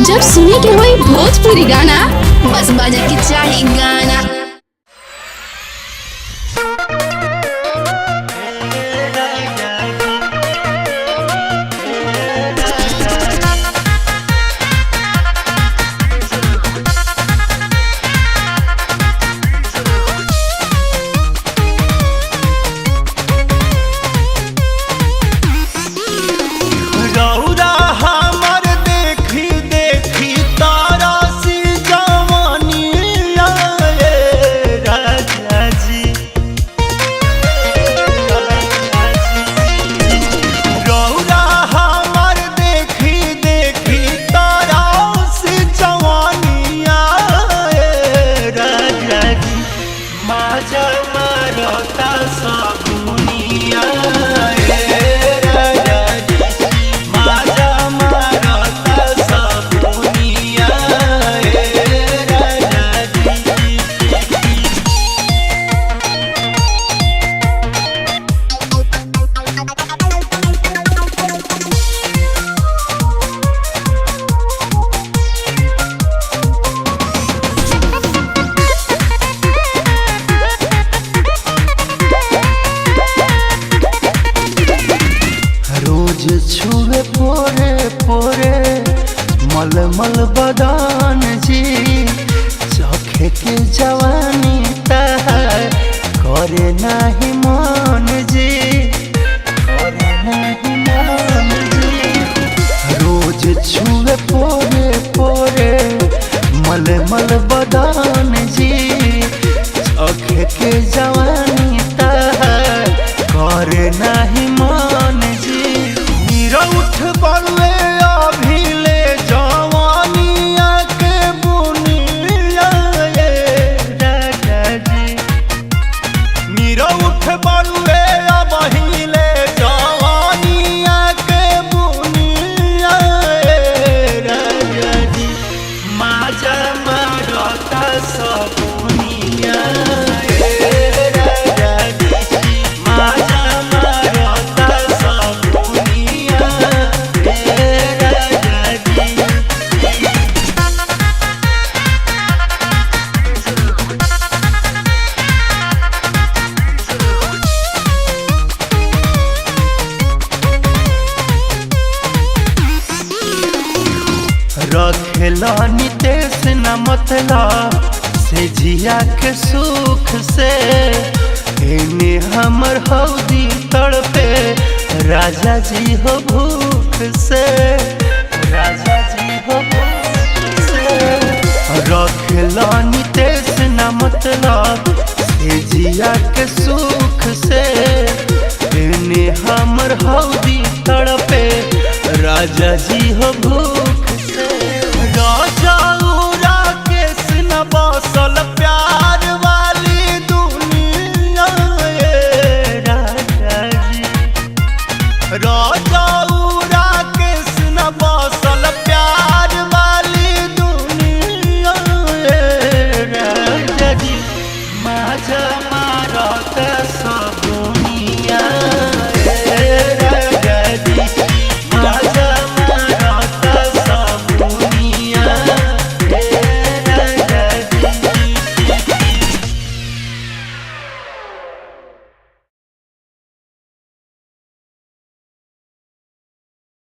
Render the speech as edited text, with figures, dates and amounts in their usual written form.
जब सुने के होई भोजपुरी गाना बस बजे के चाही गाना। छुए पोरे पोरे मलमल बदान जी चखे के जवानी तहार करे नाही मन जी, करे नाही मन जी। रोज छुए पोरे पोरे मलमल बदान जी चखे के जवानी तहार करे नाही मन जी। उठ बड़ुए अभिले जवानिया के बुनिया राजा जी। मीरा उठ बड़ुए अभिले जवानिया के बुनिया राजा जी। माजा मारता सबुनिया रखेला नितेश न मतलब से जिया के सुख से एने हमर हौदी तड़पे राजा जी हो भूख से, राजा जी हो भूख से। रखेला नितेश न मतलब से जिया के सुख से एने हमर हौदी तड़पे राजा जी हो भूख से। राजा उरा केस न बसल